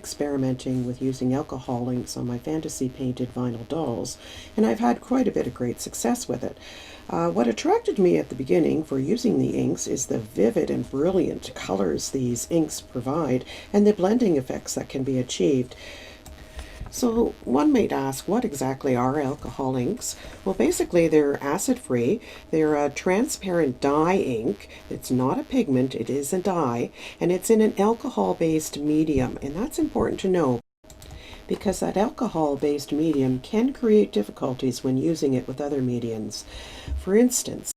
experimenting with using alcohol inks on my fantasy painted vinyl dolls, and I've had quite a bit of great success with it. What attracted me at the beginning for using the inks is the vivid and brilliant colors these inks provide and the blending effects that can be achieved. So one might ask, what exactly are alcohol inks? Well, basically they're acid-free. They're a transparent dye ink. It's not a pigment, it is a dye, and it's in an alcohol-based medium, and that's important to know because that alcohol-based medium can create difficulties when using it with other mediums. For instance,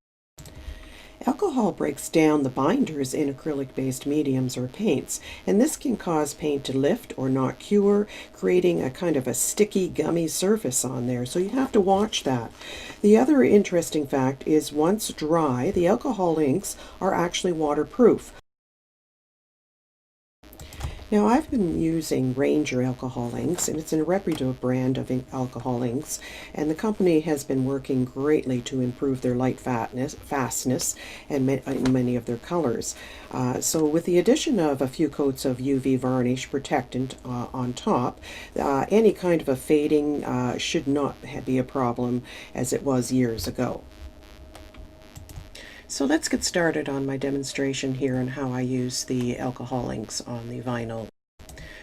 alcohol breaks down the binders in acrylic-based mediums or paints, and this can cause paint to lift or not cure, creating a kind of a sticky, gummy surface on there, so you have to watch that. The other interesting fact is once dry, the alcohol inks are actually waterproof. Now, I've been using Ranger alcohol inks, and it's a reputable brand of alcohol inks, and the company has been working greatly to improve their light fastness, and many of their colors. So with the addition of a few coats of UV varnish protectant on top, any kind of a fading should not be a problem as it was years ago. So let's get started on my demonstration here on how I use the alcohol inks on the vinyl.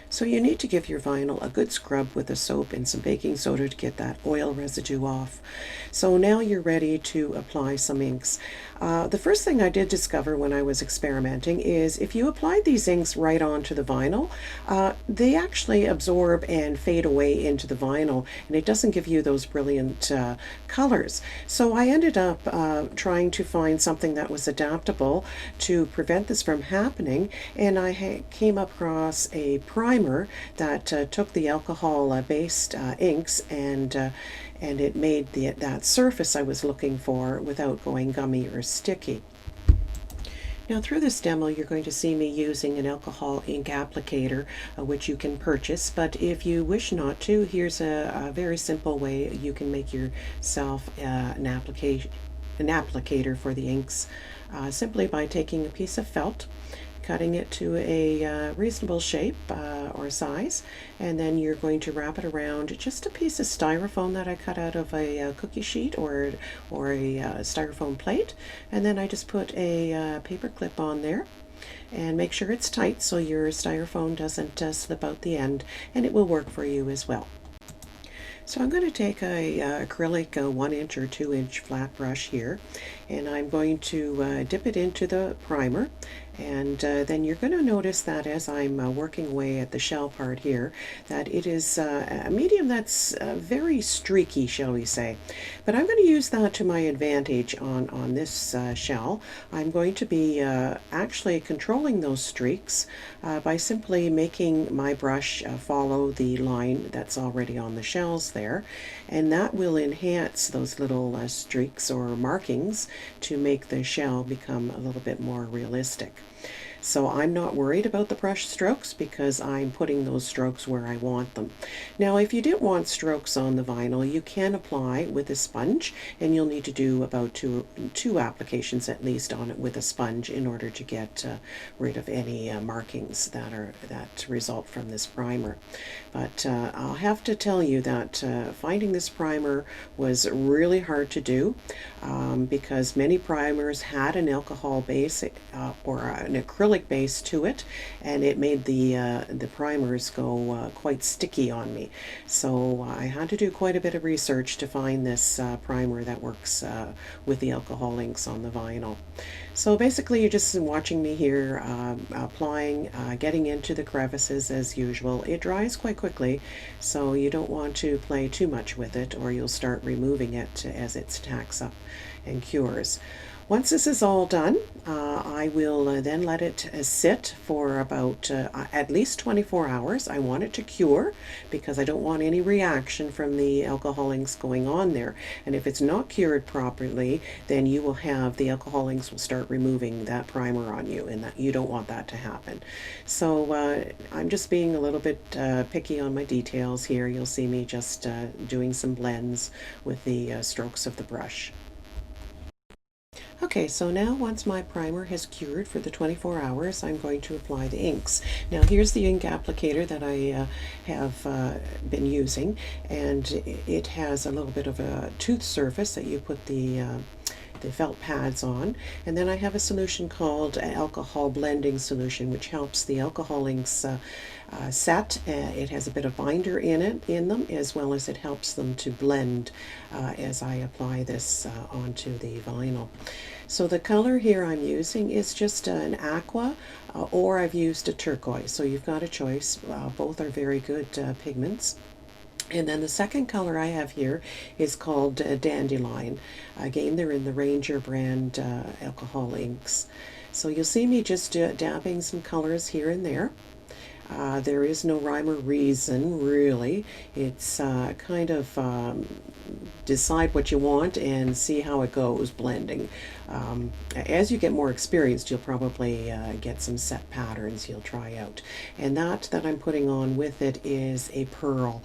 So you need to give your vinyl a good scrub with a soap and some baking soda to get that oil residue off. So now you're ready to apply some inks. The first thing I did discover when I was experimenting is if you applied these inks right onto the vinyl, they actually absorb and fade away into the vinyl, and it doesn't give you those brilliant colors. So I ended up trying to find something that was adaptable to prevent this from happening, and I came across a primer that took the alcohol-based inks and it made that surface I was looking for without going gummy or sticky. Now through this demo you're going to see me using an alcohol ink applicator which you can purchase, but if you wish not to, here's a very simple way you can make yourself an applicator for the inks simply by taking a piece of felt, cutting it to a reasonable shape or size, and then you're going to wrap it around just a piece of styrofoam that I cut out of a cookie sheet or a styrofoam plate, and then I just put a paper clip on there and make sure it's tight so your styrofoam doesn't slip out the end, and it will work for you as well. So I'm going to take a acrylic 1-inch or 2-inch flat brush here, and I'm going to dip it into the primer, and then you're going to notice that as I'm working away at the shell part here, that it is a medium that's very streaky, shall we say. But I'm going to use that to my advantage on this shell. I'm going to be actually controlling those streaks by simply making my brush follow the line that's already on the shells there, and that will enhance those little streaks or markings to make the shell become a little bit more realistic. So I'm not worried about the brush strokes because I'm putting those strokes where I want them. Now if you didn't want strokes on the vinyl, you can apply with a sponge, and you'll need to do about two applications at least on it with a sponge in order to get rid of any markings that result from this primer. But I'll have to tell you that finding this primer was really hard to do because many primers had an alcohol base or an acrylic base to it, and it made the primers go quite sticky on me. So I had to do quite a bit of research to find this primer that works with the alcohol inks on the vinyl. So basically you're just watching me here applying, getting into the crevices as usual. It dries quite quickly, so you don't want to play too much with it or you'll start removing it as it tacks up and cures. Once this is all done, I will then let it sit for about at least 24 hours. I want it to cure because I don't want any reaction from the alcohol inks going on there. And if it's not cured properly, then you will have the alcohol inks will start removing that primer on you, and that you don't want that to happen. So I'm just being a little bit picky on my details here. You'll see me just doing some blends with the strokes of the brush. Okay, so now once my primer has cured for the 24 hours, I'm going to apply the inks. Now here's the ink applicator that I have been using, and it has a little bit of a tooth surface that you put the felt pads on, and then I have a solution called alcohol blending solution, which helps the alcohol inks set. It has a bit of binder in them, as well as it helps them to blend as I apply this onto the vinyl. So the color here I'm using is just an aqua, or I've used a turquoise, so you've got a choice. Both are very good pigments. And then the second color I have here is called Dandelion. Again, they're in the Ranger brand alcohol inks. So you'll see me just dabbing some colors here and there. There is no rhyme or reason, really. It's kind of decide what you want and see how it goes blending. As you get more experienced, you'll probably get some set patterns you'll try out. And that I'm putting on with it is a pearl.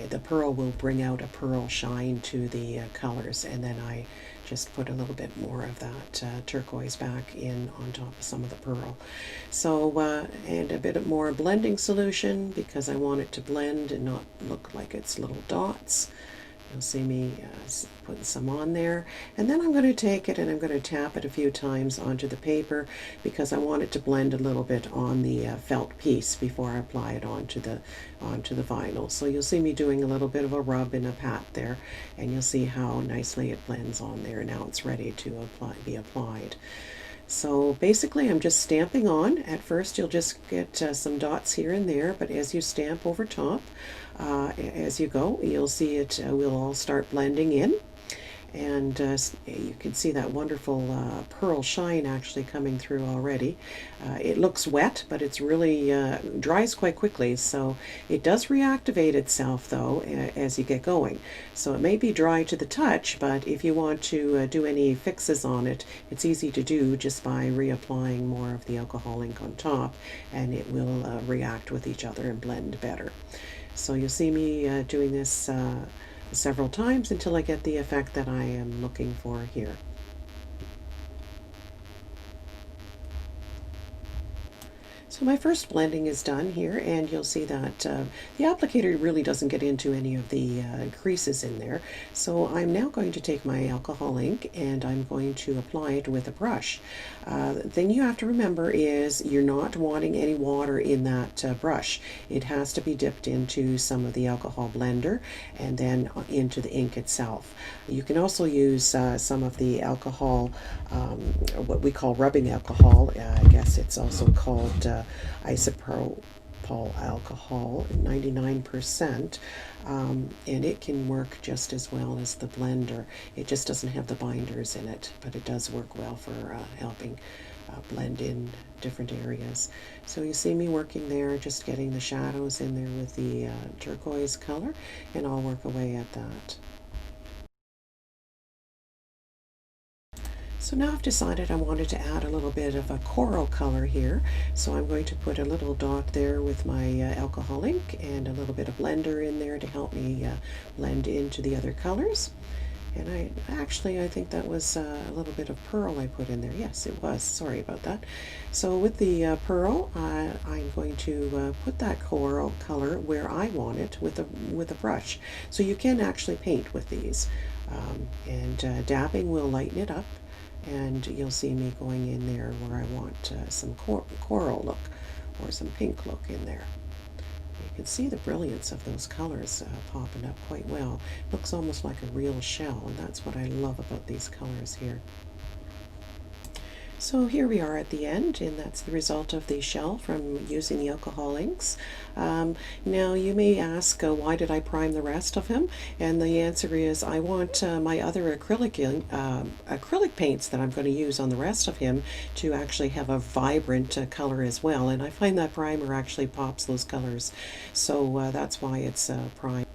The pearl will bring out a pearl shine to the colors, and then I just put a little bit more of that turquoise back in on top of some of the pearl. So, and a bit more blending solution because I want it to blend and not look like it's little dots. You'll see me putting some on there, and then I'm going to take it and I'm going to tap it a few times onto the paper because I want it to blend a little bit on the felt piece before I apply it onto the vinyl. So you'll see me doing a little bit of a rub and a pat there, and you'll see how nicely it blends on there. Now it's ready to be applied. So basically I'm just stamping on. At first you'll just get some dots here and there, but as you stamp over top, as you go, you'll see it will all start blending in. And you can see that wonderful pearl shine actually coming through already. It looks wet, but it's really dries quite quickly, so it does reactivate itself though as you get going. So it may be dry to the touch, but if you want to do any fixes on it, it's easy to do just by reapplying more of the alcohol ink on top, and it will react with each other and blend better. So you'll see me doing this several times until I get the effect that I am looking for here. So my first blending is done here, and you'll see that the applicator really doesn't get into any of the creases in there. So I'm now going to take my alcohol ink and I'm going to apply it with a brush. The thing you have to remember is you're not wanting any water in that brush. It has to be dipped into some of the alcohol blender and then into the ink itself. You can also use some of the alcohol, what we call rubbing alcohol. I guess it's also called isopropyl alcohol, 99%, and it can work just as well as the blender. It just doesn't have the binders in it, but it does work well for helping blend in different areas. So you see me working there, just getting the shadows in there with the turquoise color, and I'll work away at that. So now I've decided I wanted to add a little bit of a coral color here. So I'm going to put a little dot there with my alcohol ink and a little bit of blender in there to help me blend into the other colors. And I think that was a little bit of pearl I put in there. Yes, it was. Sorry about that. So with the pearl, I'm going to put that coral color where I want it with a brush. So you can actually paint with these. And dabbing will lighten it up. And you'll see me going in there where I want some coral look or some pink look in there. You can see the brilliance of those colors popping up quite well. Looks almost like a real shell, and that's what I love about these colors here. So here we are at the end, and that's the result of the shell from using the alcohol inks. Now you may ask, why did I prime the rest of him? And the answer is I want my other acrylic paints that I'm going to use on the rest of him to actually have a vibrant color as well. And I find that primer actually pops those colors. So that's why it's primed.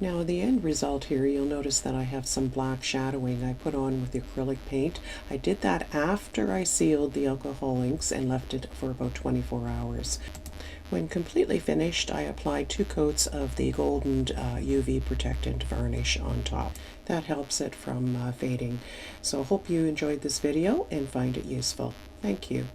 Now the end result here, you'll notice that I have some black shadowing I put on with the acrylic paint. I did that after I sealed the alcohol inks and left it for about 24 hours. When completely finished, I applied 2 coats of the golden UV protectant varnish on top. That helps it from fading. So hope you enjoyed this video and find it useful. Thank you.